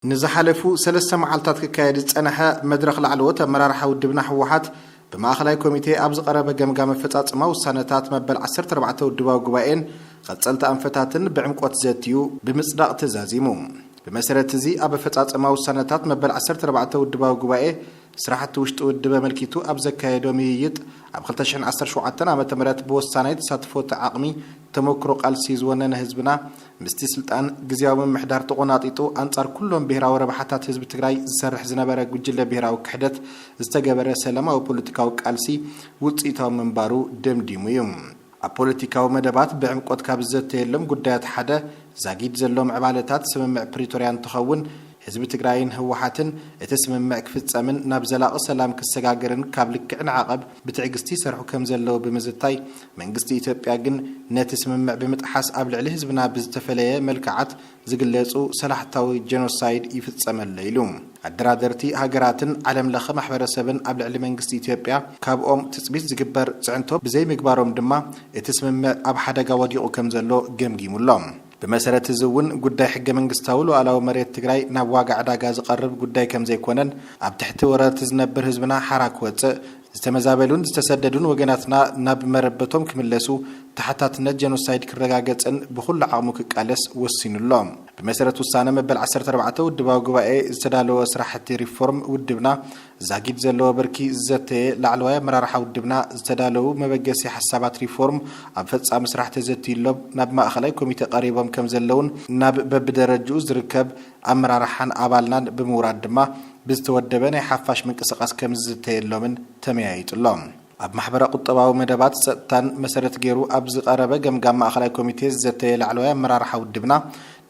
ንዝሓለፉ ሰለስተ መዓልታት ክካየድ ዝጸንሐ መድረኽ ላዕለዎት ኣመራርሓ ውድብና ህወሓት ብማእኸላይ ኮሚቴ ኣብ ዝቐረበ ገምጋም ኣፈጻጽማ ውሳነታት መበል 14 ውድባዊ ጉባኤን ቀጸልቲ ኣንፈታትን ብዕምቆት ዘትዩ ብምጽዳቕ ተዛዚሙ። ብመሰረት እዚ ኣብ ኣፈጻጽማ ውሳነታት መበል 14 ውድባዊ ጉባኤ ስራሕቲ ውሽጢ ውድብ ኣመልኪቱ ኣብ ዘካየዶ ምይይጥ ኣብ 2017 ዓ.ም ብወሳናይ ተሳትፎት ዓቕሚ ተሞክሮ ቃልሲ ዝወነነ ህዝብና ምስቲ ስልጣን ግዝያዊ ምምሕዳር ተቆናጢጡ አንጻር ኩሎም ብሄራዊ ረብሓታት ህዝቢ ትግራይ ዝሰርሕ ዝነበረ ጉጅለ ብሄራዊ ክሕደት ዝተገበረ ሰላማዊ ፖለቲካዊ ቃልሲ ውፅኢታዊ ምንባሩ ደምዲሙ እዩ። ኣብ ፖለቲካዊ መደባት ብዕምቆት ካብ ዘተየሎም ጉዳያት ሓደ ዛጊድ ዘሎም ዕባለታት ስምምዕ ፕሪቶርያ እንትኸውን ህዝቢ ትግራይን ህወሓትን እቲ ስምምዕ ክፍጸምን ናብ ዘላቒ ሰላም ክሰጋገርን ካብ ልክዕን ዓቐብ ብትዕግስቲ ይሰርሑ ከም ዘለዉ ብምዝታይ መንግስቲ ኢትዮጵያ ግን ነቲ ስምምዕ ብምጥሓስ ኣብ ልዕሊ ህዝብና ብዝተፈለየ መልክዓት ዝግለጹ ሰላሕታዊ ጀኖሳይድ ይፍጸመለ ኢሉ። ኣደራደርቲ ሃገራትን ዓለም ለኸ ማሕበረሰብን ኣብ ልዕሊ መንግስቲ ኢትዮጵያ ካብኦም ትጽቢት ዝግበር ጽዕንቶ ብዘይ ምግባሮም ድማ እቲ ስምምዕ ኣብ ሓደጋ ወዲቑ ከም ዘሎ ገምጊሙሎም። بمسألة الزون قداي حق من قستاول وعلى مريت تجري نواقع عداجاز قرب قداي كم زي كونن عبتحت ورا تزنبر هزبنا حرك وت استمزابلون استسددون وجناتنا نب مربتهم كملسو تحتات الجنوسايد كرجاجت أن بخل عمك كالس والسين اللام بمسألة السنة مبل 14 ودبا جواء استدلوا سرحة ريفورم ودبنا زاجد زلوا بركي زتة لعلوية مرارحة ودبنا استدلوا مبجسي حسابات ريفورم عبفت سام سرحة زتي اللب نب ما أخليكم يتقريبا كم زلون نب ببدرجوز ركب أمر رحن عبالنا بمورد ما بستودبنا حفاش من قصقاس كم زتة اللومن تميعيت اللام أب محبرة قطباو مدبات ستان مسألة جيرو أبز قربة جمع أخلاق كوميتيز زتة العلوية مرارحة ودبنا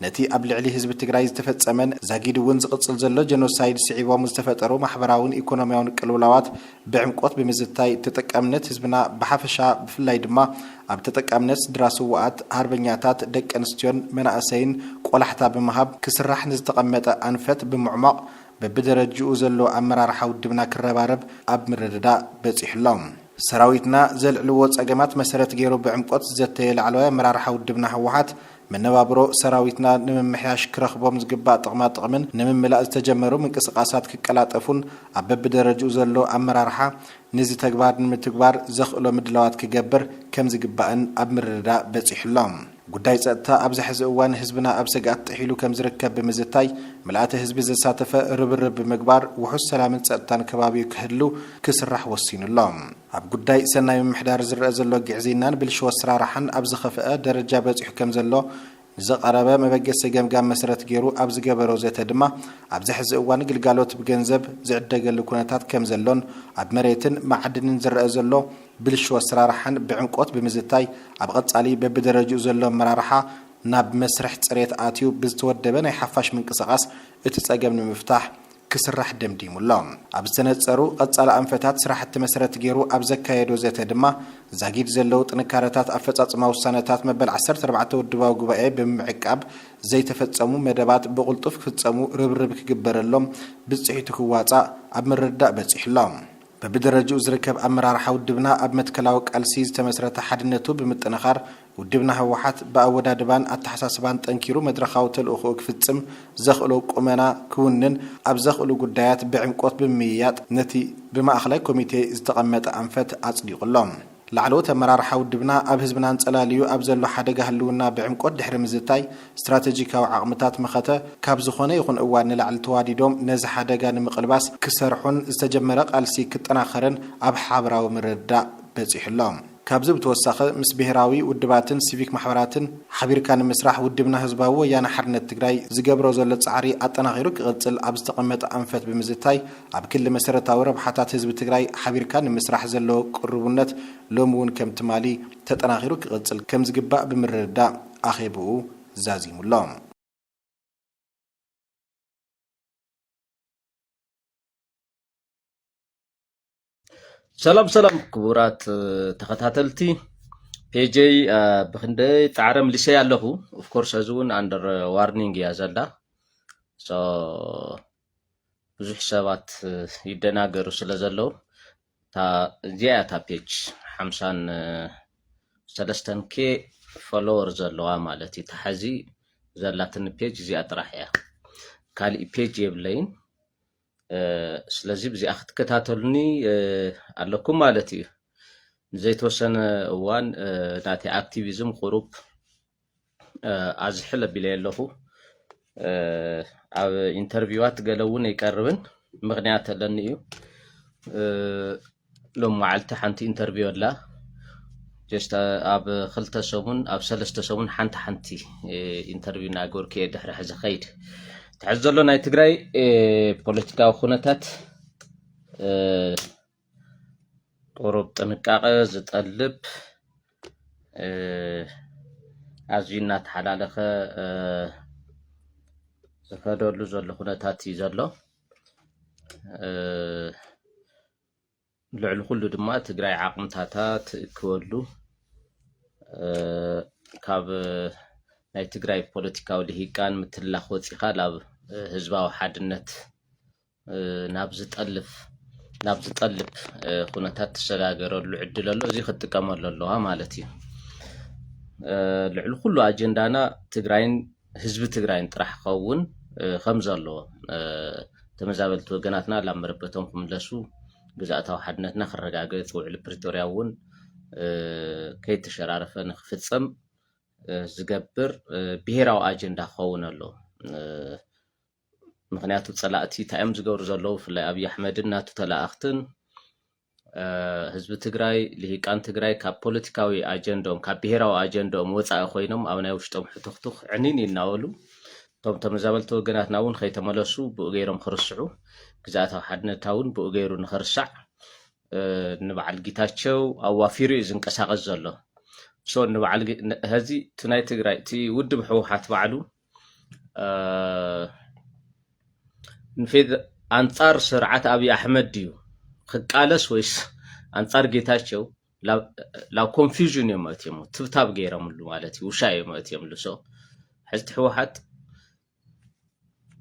نتي قبل عليه حزب تجري استفدت أمن زاجيد ونز قصل زلة جنوسايد سعيبا مستفدرو محبراون إيكونوميون كلولاوات بعمقات بمزتاي تتكأمنت حزبنا بحفشة بفلايدما أب تتكأمنت دراسة وقت هربنياتات دك أنستيون من أسين ولا حتى بمهاب كسر راح نستقمت أنفت بمعمق ببدرجو زلو أمرار حود دبنا كربارب أب مردا بتحلم سراويتنا زل علوات أجمعت مسألة جيرو بعمقات زتة العلوية مرار حود دبنا هوحات من نوابرو سراويتنا نمم محياش كرخ بومز قباء طغمات طغمن نمم ملاء تجمرو من قصقاسات كالات أفون أب بدرجو زلو أمرارحا نزي تكبار نمتكبار زخلو مدلوات كجبر كم زقباءن أب مردا بتحلم قداي سأتا أبز حزقوان حزبنا أبسقات تحيلو كم زركب بمزتاي ملعات حزب زساتفة رب مقبار وحس سلامن سأتان كبابي كهلو كسر رح وصين اللام أب قداي سنة محدار زر أزلو قعزينان بالشو السرارحن أبز خفاء درجة بزي حكم زلو زق عربة ما بقى سجام جام مسرت جيرو أبز جبرو زيت دما أبز حزقوان قلقالوت بجنزب زعد قال كونتات كم زلون أب مريتن معدن زر أزلو بالشو السرارحن بعمقات بمزتاي أبغت علي ببدرجة زلو مرارحة ناب مسرح تريت آتيو بزتودبنا يحفاش من قصقاس اتساقم من مفتاح كسر رح دمديم اللام أبستنت سرو قد على أنفتات سرحت مسرت جيرو أبزكا يدو زيت دما زاجيد زلو تنكارتات أفتات ما وسنتات مبل 14 ودباو قبائي بمعقاب زي تفتسمو مدبات بغلطف فتسمو ربرب كجبر اللام بزحيتو كواتا أب مرداء بزح اللام ببدرجو زركب أمرار حود دبنا أب متكلاوك ألسيز تمسرت حدنتو بمتنخار ودبنا هوحات بأودا دبان التحساسبان تنكيرو مدرخاوت الأخوك فتسم زخلو قمنا كونن أب زخلو قدايات بعمقوت بميات نتي بما أخلاق كوميتي استقامت أنفت أصديق اللام لعلوت مرار حود دبنا أب حزبنا نسألاليو أبزلو حدقه هلونا بعمقوت دحر مزتاي استراتيجيكا وعقمتات مخته كابزخونه يخون أوان لعل توادي دوم نز حدقه نمقلباس كسرحون استجمرق ألسي كتناخرن أب حابرا ومرداء بزيح اللام كابزب توسخ مس بهراوي ودباتن سيفيك محوراتن حبير كان مسرح ودبنا حزباو يانا حرنة تجراي زجبرو زلت عري أتناغيرك غتل أبستقمت أنفت بمزتاي أب كل مسيرة ورب حتى حزب تجراي حبير كان مسرح زلو قربونت لومون كم تمالي تتناغيرك غتل كم زجباء بمردا أخيبو زازي ملام سلام كبرات تخاتلتي بيجي بخندي تعرم لسي الله of course ازون under warning يا زلا so ብዙ حسابات يدناغرو ስለዘለው تا زيا تا بيج 53 كي فولوور ዘለዋ ማለት ተሐዚ ዘላትን ፔጅ زيا ጥራሕ እያ ካልእ ፔጅ የብለይን ስለዚ ብዚኣ ክትከታተሉኒ ኣለኩም ማለት እዩ ዘይተወሰነ እዋን ናተይ ኣክቲቪዝም ቁሩብ ኣዝሕል ኣቢለ ኣለኹ ኣብ ኢንተርቪዋት ገለ እውን ኣይቀርብን ምክንያት ኣለኒ እዩ ሎም መዓልቲ ሓንቲ ኢንተርቪው ኣላ ጀስት ኣብ 2 ሰሙን ኣብ 3 ሰሙን ሓንቲ ኢንተርቪው እናገበርኩ እየ ድሕሪ ሕዚ ኸይድ ትሕዚ ዘሎ ናይ ትግራይ ፖለቲካዊ ኩነታት ቁሩብ ጥንቃቐ ዝጠልብ ኣዝዩ እናተሓላለኸ ዝኸደሉ ዘሎ ኩነታት እዩ ዘሎ ልዕሊ ኩሉ ድማ ትግራይ ዓቕምታታት ትእክበሉ ካብ ናይ ትግራይ ፖለቲካዊ ልሂቃን ምትላኽ ወፂኻ ናብ ህዝባዊ ሓድነት ናብ ዝጠልብ ኩነታት ተሰጋገረሉ ዕድል ኣሎ እዚ ክትጥቀመሉ ኣለዋ ማለት እዩ ልዕሊ ኩሉ ኣጀንዳና ትግራይን ህዝቢ ትግራይን ጥራሕ ክኸውን ከም ዘለዎ ተመዛበልቲ ወገናትና ላብ መረበቶም ክምለሱ ግዛእታዊ ሓድነትና ክረጋገፅ ውዕሊ ፕሪቶርያ እውን ከይተሸራረፈ ንክፍፀም ዝገብር ብሄራዊ ኣጀንዳ ክኸውን ኣሎ ምክንያቱ ፀላእቲ እንታይ እዮም ዝገብሩ ዘለዉ ብፍላይ ኣብይ ኣሕመድን ናቱ ተላእኽትን ህዝቢ ትግራይ ልሂቃን ትግራይ ካብ ፖለቲካዊ ኣጀንዳኦም ካብ ብሄራዊ ኣጀንዳኦም ወፃኢ ኮይኖም ኣብ ናይ ውሽጦም ሕቱኽቱኽ ዕኒን ይናበሉ እቶም ተመዛበልቲ ወገናትና እውን ከይተመለሱ ብኡ ገይሮም ክርስዑ ግዛእታዊ ሓድነትና እውን ብኡ ገይሩ ንኽርሳዕ ንበዓል ጌታቸው ኣዋፊሩ እዩ ዝንቀሳቐስ ዘሎ ሶ ንበዓል ህዚ እቲ ናይ ትግራይ እቲ ውድብ ሕወሓት ባዕሉ ኣንጻር ስርዓት ኣብይ ኣሕመድ ድዩ ክቃለስ ወይስ ኣንጻር ጌታቸው ላብ ኮንፊውዥን እዮም መእትዮም ትብታብ ገይሮምሉ ማለት እዩ ውሻ እዮም መእትዮምሉ ሶ ሕዚ ሕወሓት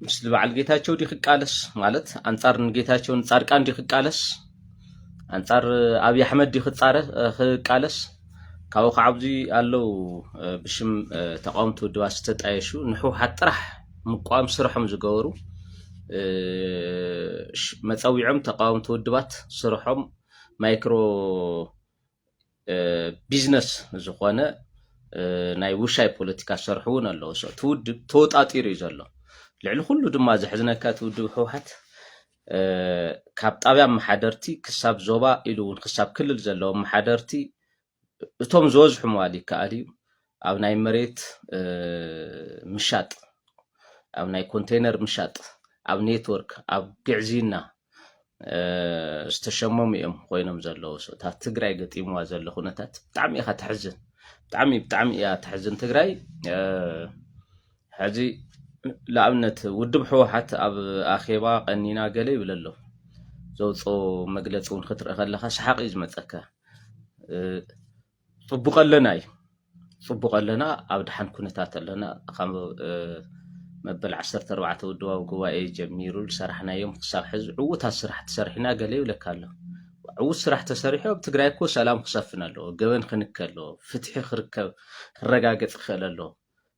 ምስሊ በዓል ጌታቸው ዲ ክቃለስ ማለት ኣንጻር ንጌታቸው ንጻድቃን ዲ ክቃለስ ኣንጻር ኣብይ ኣሕመድ ዲ ክቃለስ ካብኡ ከዓብዚ ኣለው ብሽም ተቃውምቲ ውድባት ዝተጣየሹ ንሕወሓት ጥራሕ ምቋም ስርሖም ዝገበሩ መፀዊዖም ተቃውምቲ ውድባት ስርሖም ማይክሮ ቢዝነስ ዝኾነ ናይ ውሻይ ፖለቲካ ዝሰርሑ እውን ኣለዉ እቲ ውድብ ተወጣጢሩ እዩ ዘሎ ልዕሊ ኩሉ ድማ ዝሕዝነካ እቲ ውድብ ሕወሓት ካብ ጣብያ መሓደርቲ ክሳብ ዞባ ኢሉ እውን ክሳብ ክልል ዘለዎም መሓደርቲ እቶም ዝበዝሑ ምባል ይከኣል እዩ ኣብ ናይ መሬት ምሻጥ ኣብ ናይ ኮንቴነር ምሻጥ ኣብ ኔትወርክ ኣብ ግዕዚና ዝተሸመሙ እዮም ኮይኖም ዘለዉ እታ ትግራይ ገጢምዋ ዘሎ ኩነታት ብጣዕሚ ኢኻ ትሕዝን ብጣዕሚ እያ ትሕዝን ትግራይ ሕዚ ለኣብነት ውድብ ሕወሓት ኣብ ኣኼባ ቀኒና ገለ ይብል ኣሎ ዘውፅኦ መግለፂ እውን ክትርኢ ከለካ ሰሓቅ እዩ ዝመፀካ ፅቡቅ ኣለና ኣብ ድሓን ኩነታት ኣለና ከም መበል 14 ውድባዊ ጉባኤ ጀሚሩ ዝሰራሕናዮም ክሳብ ሕዚ ዕዉታት ስራሕ ተሰሪሕና ገለ ይብለካ ኣሎ ዕዉት ስራሕ ተሰሪሑ ኣብ ትግራይ እኮ ሰላም ክሰፍን ኣለዎ ገበን ክንከ ኣለዎ ፍትሒ ክርከብ ክረጋገፅ ክኽእል ኣለዎ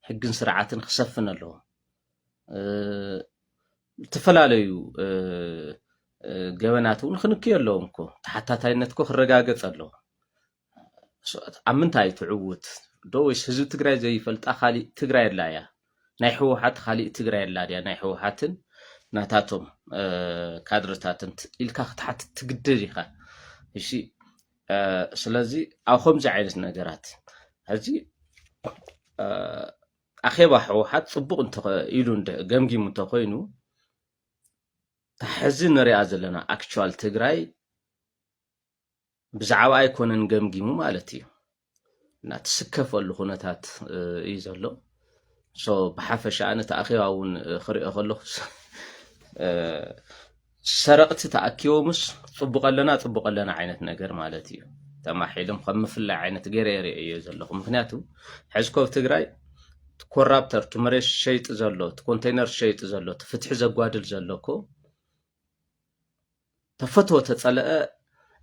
ሕግን ስርዓትን ክሰፍን ኣለዎ ዝተፈላለዩ ገበናት እውን ክንክዮ ኣለዎም እኮ ተሓታታይነት እኮ ክረጋገፅ ኣለዎ ኣብ ምንታይ ትዕውት ዶ ወይስ ህዝቢ ትግራይ ዘይፈልጣ ካሊእ ትግራይ ኣላ እያ ናይ ሕወሓት ካሊእ ትግራይ ኣላ ድያ ናይ ሕወሓትን ናታቶም ካድረታትን ኢልካ ክትሓትት ትግደድ ኢኻ እሺ ስለዚ ኣብ ከምዚ ዓይነት ነገራት ሕዚ ኣኼባ ሕወሓት ፅቡቅ ኢሉ ገምጊሙ እንተኮይኑ ሕዚ ንሪኣ ዘለና ኣክቹዋል ትግራይ ብዛዕባ ኣይኮነን ገምጊሙ ማለት እዩ እናትስከፈሉ ኩነታት እዩ ዘሎ ሶ ብሓፈሻ ኣነ ተኣኺባ እውን ክሪኦ ከለኹ ሰረቕቲ ተኣኪቦምስ ፅቡቅ ኣለና ዓይነት ነገር ማለት እዩ ተማሒሎም ከም ምፍላይ ዓይነት ገይረ የርእዮ ዘለኹ ምክንያቱ ሕዚ ኮብ ትግራይ ኮራፕተር ትመሬት ሸይጢ ዘሎ ኮንቴነር ሸይጢ ዘሎ ፍትሒ ዘጓድል ዘሎ ኮ ተፈትዎ ተፀለአ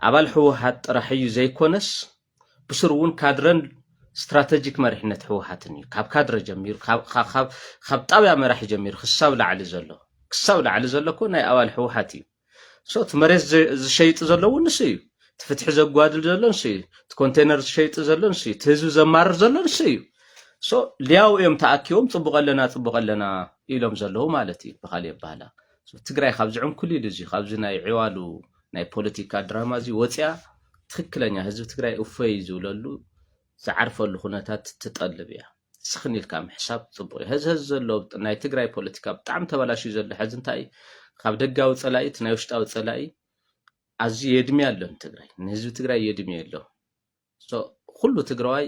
ኣባል ሕወሓት ጥራሕ እዩ ዘይኮነስ ብስሩ እውን ካድረን ስትራቴጂክ መሪሕነት ሕወሓትን እዩ ካብ ካድረ ጀሚሩ ካብ ጣብያ መራሒ ጀሚሩ ክሳብ ላዕሊ ዘሎ ክሳብ ላዕሊ ዘለኮ ናይ ኣባል ሕወሓት እዩ ሶት መሬት ዝሸይጥ ዘለዎ ንሱ እዩ ትፍትሕ ዘጓድል ዘሎ ንሱ እዩ ኮንቴነር ዝሸይጥ ዘሎ ንሱ እዩ ህዝቢ ዘማርር ዘሎ ንሱ እዩ ሶ ሊያው እዮም ተኣኪቦም ጽቡቕ ኣለና ኢሎም ዘለዉ ማለት እዩ ብኻልእ ኣባህላ ትግራይ ካብ ዝዕንኩል ኢሉ እዚ ካብዚ ናይ ዕዋሉ ናይ ፖለቲካ ድራማ እዚ ወፅያ ትክክለኛ ህዝቢ ትግራይ እፎይ ዝብለሉ ዝዓርፈሉ ኩነታት ትጠልብ እያ ስኽን ኢልካ ምሕሳብ ጽቡቕ እዩ ህዝቢ ዘሎ ናይ ትግራይ ፖለቲካ ብጣዕሚ ተበላሽዩ ዘሎ ሕዚ እንታይ ካብ ደጋዊ ጸላኢት ናይ ውሽጣዊ ጸላኢ ኣዝዩ የድሜ ኣሎ ትግራይ ንህዝቢ ትግራይ የድሜ ኣሎ ሶ ኩሉ ትግራዋይ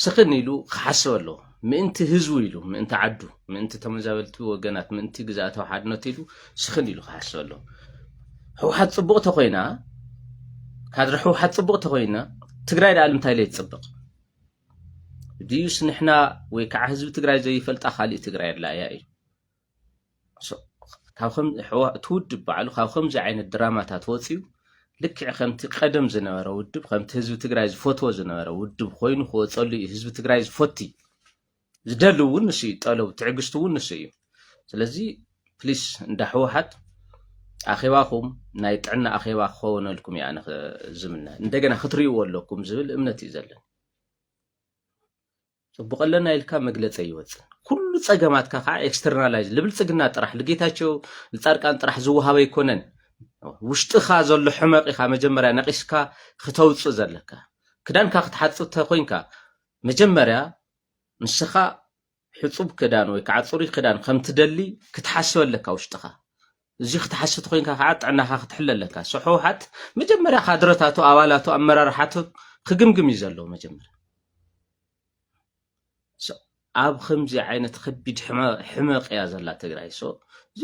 ስኽን ኢሉ ክሓስብ ኣሎ ምእንቲ ህዝቡ ኢሉ ምእንቲ ዓዱ ምእንቲ ተመዛበልቲ ወገናት ምእንቲ ግዛእታዊ ሓድነት ኢሉ ስኽን ኢሉ ክሓስብ ኣሎ ሕወሓት ጽቡቕ ተኾይና ካድሪ ሕወሓት ጽቡቕ ተኾይና ትግራይ ዳኣል እንታይ ለይ ትጽብቕ ድዩስ ንሕና ወይ ከዓ ህዝቢ ትግራይ ዘይፈልጣ ካሊእ ትግራይ ኣላ እያ እዩ ካብ ከም ትውድብ በዓሉ ካብ ከምዚ ዓይነት ድራማታት ወፂኡ ልክዕ ከምቲ ቀደም ዝነበረ ውድብ ከምቲ ህዝቢ ትግራይ ዝፈትዎ ዝነበረ ውድብ ኮይኑ ክወፀሉ እዩ ህዝቢ ትግራይ ዝፈቲ ዝደል እውን ንሱ እዩ ጠለቡ ትዕግስቱ እውን ንሱ እዩ ስለዚ ፕሊስ እንዳ ሕወሓት ኣኼባኹም ናይ ጥዕና ኣኼባ ክኸውነልኩም እያ ኣነ ዝምነ እንደገና ክትሪእዎ ኣለኩም ዝብል እምነት እዩ ዘለኒ ጽቡቕ ኣለና ኢልካ መግለፂ ይወፅእ ኩሉ ፀገማትካ ከዓ ኤክስተርናላይዝ ልብልፅግና ጥራሕ ልጌታቸው ልጻድቃን ጥራሕ ዝወሃበ ይኮነን ውሽጥኻ ዘሎ ሕመቕ ኢኻ መጀመርያ ነቂስካ ክተውፅእ ዘለካ ክዳንካ ክትሓፅብ ተኮይንካ መጀመርያ ንስኻ ሕፁብ ክዳን ወይ ከዓ ፅሩይ ክዳን ከም ትደሊ ክትሓስበለካ ውሽጥኻ እዚ ክትሓስብ ተኮይንካ ከዓ ጥዕናኻ ክትሕለለካ ሕወሓት መጀመርያ ካድረታቱ ኣባላቱ ኣመራርሓቱ ክግምግም እዩ ዘለዎ መጀመርያ ኣብ ከምዚ ዓይነት ከቢድ ሕመቕ እያ ዘላ ትግራይ ሶ እዚ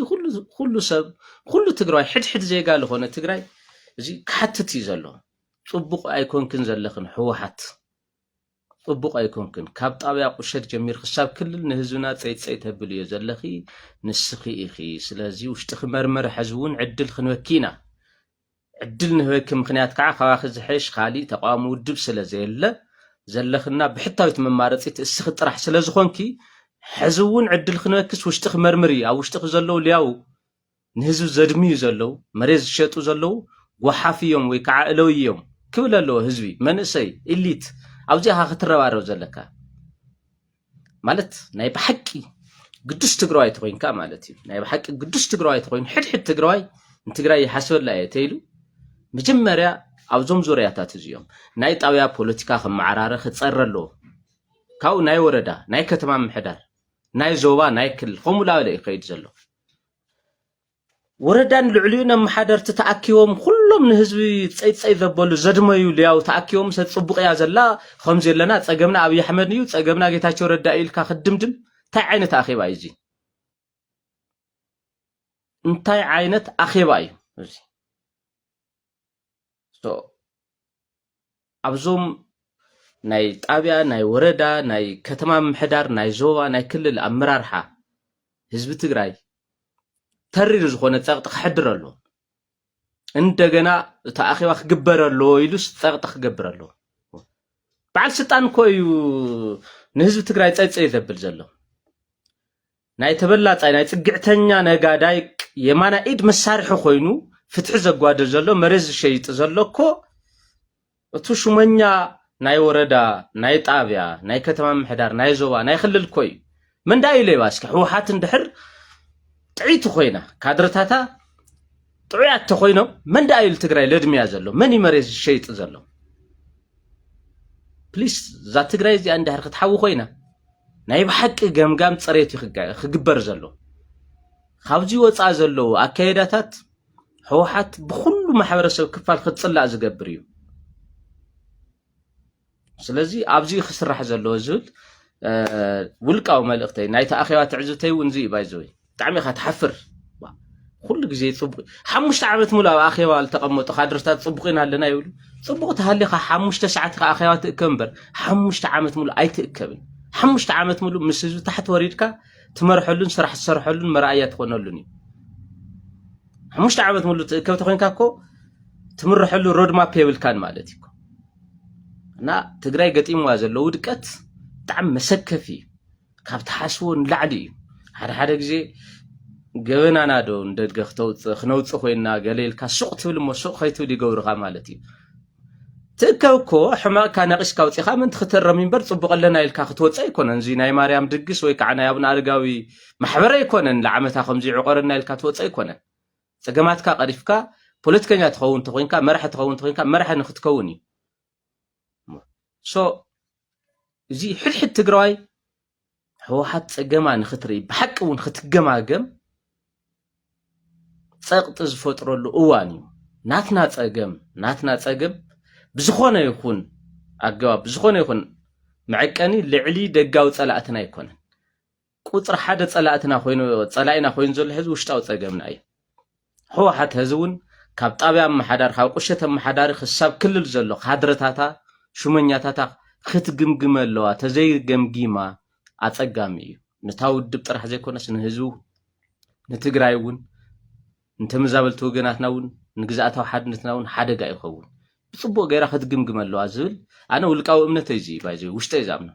ኩሉ ሰብ ኩሉ ትግራይ ሕድሕድ ዜጋ ዝኾነ ትግራይ እዚ ክሓትት እዩ ዘሎ ጽቡቕ ኣይኮንክን ዘለኽን ሕወሓት ጽቡቕ ኣይኮንክን ካብ ጣብያ ቁሸት ጀሚር ክሳብ ክልል ንህዝብና ፀይፀይ ተብል እዮ ዘለኺ ንስኺ ኢኺ ስለዚ ውሽጢ ክመርመር ሕዝቢ እውን ዕድል ክንወኪና ዕድል ንህወኪ ምክንያት ከዓ ከባኺ ዝሕሽ ካሊእ ተቋም ውድብ ስለዘየለ ዘለኽና ብሕታዊት መማረፂት እስኺ ጥራሕ ስለዝኾንኪ ሕዝቢ እውን ዕድል ክንወክስ ውሽጢ ክመርምር እዩ ኣብ ውሽጢ ዘለዉ ልያው ንህዝቢ ዘድምዩ ዘለዉ መሬት ዝሸጡ ዘለዉ ወሓፍ እዮም ወይ ከዓ እለዊ እዮም ክብል ኣለዎ ህዝቢ መንእሰይ ኢሊት ኣብዚኻ ክትረባረብ ዘለካ ማለት ናይ ብሓቂ ቅዱስ ትግራዋይ ተኮይንካ ማለት እዩ ናይ ብሓቂ ቅዱስ ትግራዋይ ተኮይኑ ሕድሕድ ትግራዋይ ንትግራይ ይሓስበላ እየ ተይሉ መጀመርያ ኣብዞም ዙርያታት እዚኦም ናይ ጣብያ ፖለቲካ ከመዓራረ ክፀረ ኣለዎ ካብኡ ናይ ወረዳ ናይ ከተማ ምሕዳር ናይ ዞባ ናይ ክልል ከምኡ ላበለ ይኸይድ ዘሎ ወረዳን ልዕልዩን ኣመሓደርቲ ተኣኪቦም ኩሎም ንህዝቢ ፀይፀይ ዘበሉ ዘድመዩ ልያው ተኣኪቦም ሰፅቡቕ እያ ዘላ ከምዚ የለና ፀገምና ኣብይ ኣሕመድ እዩ ፀገምና ጌታቸው ረዳ ኢልካ ክድምድም እንታይ ዓይነት ኣኼባ እዩ እዚ እንታይ ዓይነት ኣኼባ እዩ እዚ ኣብዞም ናይ ጣብያ ናይ ወረዳ ናይ ከተማ ምሕዳር ናይ ዞባ ናይ ክልል ኣመራርሓ ህዝቢ ትግራይ ተሪር ዝኾነ ፀቕጢ ክሕድር ኣሎ እንደገና እቲ ኣኼባ ክግበር ኣሎ ኢሉስ ፀቕጢ ክገብር ኣሎ በዓል ስልጣን እኮ እዩ ንህዝቢ ትግራይ ፀይፀይ ዘብል ዘሎ ናይ ተበላፃይ ናይ ፅግዕተኛ ነጋዳይ የማና ኢድ መሳርሒ ኮይኑ ፍትሒ ዘጓድል ዘሎ መሬት ዝሸይጥ ዘሎ እኮ እቲ ሹመኛ ናይ ወረዳ ናይ ጣብያ ናይ ከተማ ምሕዳር ናይ ዞባ ናይ ክልል እኮ እዩ መንዳይ ኢሉ ይባስኪ ሕወሓት እንድሕር ጥዒቱ ኮይና ካድረታታ ጥዑያት ተኮይኖም መንዳይ ኢሉ ትግራይ ለድምያ ዘሎ መን መሬት ዝሸይጥ ዘሎ ፕሊስ ዛ ትግራይ እዚኣ እንድሕር ክትሓዊ ኮይና ናይ ብሓቂ ገምጋም ፅሬት ክግበር ዘሎ ካብዚ ወፃእ ዘለዉ ኣካየዳታት ሕወሓት ብኩሉ ማሕበረሰብ ክፋል ክትፅላእ ዝገብር እዩ ስለዚ ኣብዚ ክስራሕ ዘለዎ ዝብል ውልቃዊ መልእኽተይ ናይቲ ኣኼባ ትዕዝብተይ እውን እዚ ባይዘወይ ብጣዕሚ ኢኻ ትሓፍር ኩሉ ግዜ ፅቡቕ 5 ዓመት ሙሉ ኣብ ኣኼባ ዝተቐመጡ ካድረታት ፅቡቕና ኣለና ይብሉ ፅቡቕ ተሃሊኻ 5 ሰዓት ኢኻ ኣኼባ ትእከብ እምበር 5 ዓመት ሙሉ ኣይትእከብን 5 ዓመት ሙሉ ምስ ህዝቢ ታሕቲ ወሪድካ ትመርሐሉን ስራሕ ትሰርሐሉን መርኣያ ትኾነሉን እዩ 5 ዓመት ሙሉ ትእከብ ተኮይንካ እኮ ትምርሐሉ ሮድማፕ የብልካን ማለት እዩ እና ትግራይ ገጢምዋ ዘሎ ውድቀት ብጣዕሚ መሰከፊ እዩ ካብ ተሓስቦ ንላዕሊ እዩ ሓደ ግዜ ገበናና ዶ እንደገ ክነውፅእ ኮይና ገሌልካ ሱቅ ትብል እሞ ሱቅ ከይትብል ይገብሩካ ማለት እዩ ትእከብኮ ሕማቅካ ነቂስካ ውፅኢካ ምንቲ ክትረም እምበር ፅቡቅ ኣለና ኢልካ ክትወፅእ ኣይኮነን እዚ ናይ ማርያም ድግስ ወይ ከዓ ናይ ኣቡነ ኣረጋዊ ማሕበረ ኣይኮነን ንዓመታ ከምዚ ዕቆርና ኢልካ ትወፅእ ኣይኮነን ፀገማትካ ቀሪፍካ ፖለቲከኛ ትኸውን ተኮይንካ መራሒ ትኸውን ተኮይንካ መራሒ ንክትከውን እዩ ሶ እዚ ሕድሕድ ትግራዋይ ህወሓት ፀገማ ንክትርኢ ብሓቂ እውን ክትገማገም ፀቕጢ ዝፈጥረሉ እዋን እዩ ናትና ፀገም ብዝኾነ ይኹን ኣገባብ ብዝኾነ ይኹን መዐቀኒ ልዕሊ ደጋዊ ፀላእትና ኣይኮነን ቁፅሪ ሓደ ፀላእትና ኮይኑ ዘሎ ሕዚ ውሽጣዊ ፀገምና እዩ ህወሓት ሕዚ እውን ካብ ጣብያ ኣመሓዳሪ ካብ ቁሸት ኣመሓዳሪ ክሳብ ክልል ዘሎ ካድረታታ ሹመኛታታ ክትግምግመ ኣለዋ ተዘይገምጊማ ኣፀጋሚ እዩ ነታ ውድብ ጥራሕ ዘይኮነስ ንህዝቡ ንትግራይ እውን ንተመዛበልቲ ወገናትና እውን ንግዛእታዊ ሓድነትና እውን ሓደጋ ይኸውን ብፅቡቅ ገይራ ክትግምግም ኣለዋ ዝብል ኣነ ውልቃዊ እምነት እዩ ባይዘ ውሽጠይ ዝኣምኖ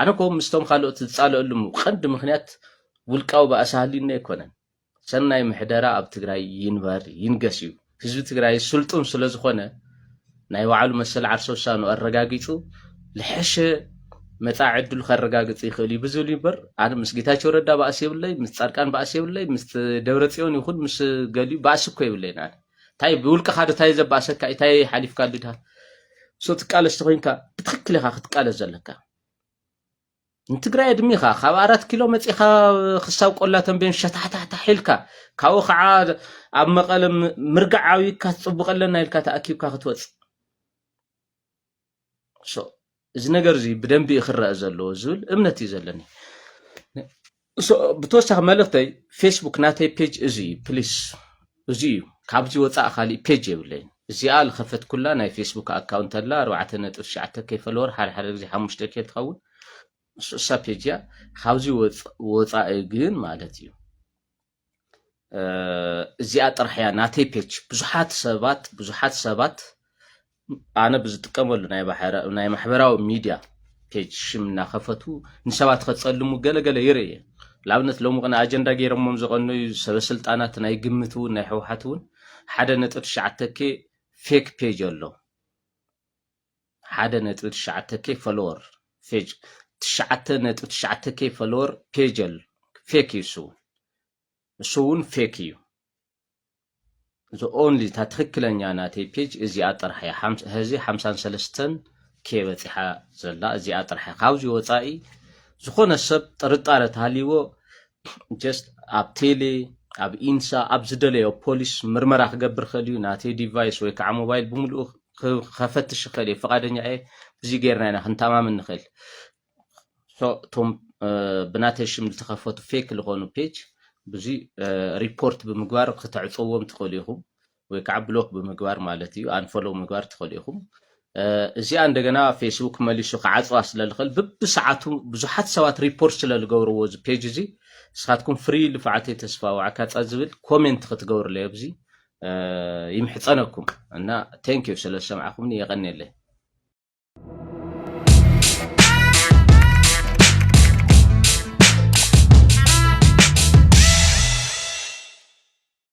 ኣነ ከምኡ ምስቶም ካልኦት ዝፃለአሉ ቀንዲ ምክንያት ውልቃዊ ባእሳሃሊና ኣይኮነን ሰናይ ምሕደራ ኣብ ትግራይ ይንበር ይንገስ እዩ ህዝቢ ትግራይ ስልጡን ስለዝኾነ ናይ ባዕሉ መሰል ዓርሶ ውሳኑ ኣረጋጊፁ ልሕሸ መፃዕ ዕድሉ ከረጋግፅ ይኽእል እዩ ብዝብል ይበር ኣነ ምስ ጌታቸው ረዳ ባእሲ የብለይ ምስ ፃድቃን ባእሲ የብለይ ምስ ደብረፅዮን ይኹን ምስ ገሊኡ ባእሲ እኮ የብለይና እንታይ ብውልቅኻ ዶ እንታይ ዘባእሰካ እንታይ ሓሊፍካ ልድሃ ሶ ትቃለስቲ ኮይንካ ብትክክል ኢኻ ክትቃለስ ዘለካ ንትግራይ እድሜኻ ካብ 4 ኪሎ መፂኻ ክሳብ ቆላ ተንቤን ሸታታታ ሒልካ ካብኡ ከዓ ኣብ መቐለ ምርጋዓዊ ክትፅቡቕ ኣለና ኢልካ ተኣኪብካ ክትወፅእ ሶ እዚ ነገር እዚ ብደንቢ ይኽረአ ዘለዎ ዝብል እምነት እዩ ዘለኒ ብተወሳኺ መልእኽተይ ፌስቡክ ናተይ ፔጅ እዚ ፕሊስ እዚ እዩ ካብዚ ወፃእ ካሊእ ፔጅ የብለይን እዚኣ ዝኸፈት ኩላ ናይ ፌስቡክ ኣካውንት ኣላ 4.9 ከይፈለወር ሓደ ግዜ 5 ከ ትኸውን እሳ ፔጅ እያ ካብዚ ወፃኢ ግን ማለት እዩ እዚኣ ጥራሕ እያ ናተይ ፔጅ ብዙሓት ሰባት ኣነ ብዝጥቀመሉ ናይ ማሕበራዊ ሚድያ ፔጅ ሽም እናኸፈቱ ንሰባት ከፀልሙ ገለገለ ይርየ ለኣብነት ሎሚ ቅና ኣጀንዳ ገይሮሞም ዝቐነዩ ሰበስልጣናት ናይ ግምት እውን ናይ ሕወሓት እውን 1.9 ፌክ ፔጅ ኣሎ 1.9 ፎሎወር ፔጅ 9.9 ፎሎወር ፔጅ ኣሎ ፌክ እዩ እሱ እውን ፌክ እዩ the only ta ትክክለኛ ናተይ ፔጅ እዚኣ ጥራሕ እያ ህዚ 53 ኬ በፂሓ ዘላ እዚኣ ጥራሕ ካብዚ ወፃኢ ዝኾነ ሰብ ጥርጣረ ተሃሊዎ ጀስት ኣብ ቴሌ ኣብ ኢንሳ ኣብ ዝደለዮ ፖሊስ ምርመራ ክገብር ክእል እዩ ናተይ ዲቫይስ ወይ ከዓ ሞባይል ብምሉእ ከፈትሽ ክእል እዩ ፈቃደኛ እየ እዚ ጌርና ኢና ክንተማመን ንኽእል ቶም ብናተይ ሽም ዝተኸፈቱ ፌክ ዝኾኑ ፔጅ ብዙ ሪፖርት ብምግባር ክትዕፅዎም ትኽእሉ ኢኹም ወይ ከዓ ብሎክ ብምግባር ማለት እዩ አንፎሎ ምግባር ትኽእሉ ኢኹም እዚኣ እንደገና ፌስቡክ መሊሱ ክዓፅዋ ስለልኽእል ብሰዓቱ ብዙሓት ሰባት ሪፖርት ስለዝገብርዎ እዚ ፔጅ እዚ ንስኻትኩም ፍሪ ልፍዓተይ ተስፋ ዋዕካ ዝብል ኮሜንት ክትገብሩለዮ ብዚ ይምሕፀነኩም እና ቴንክ ዩ ስለዝሰማዕኩምኒ የቀኒየለይ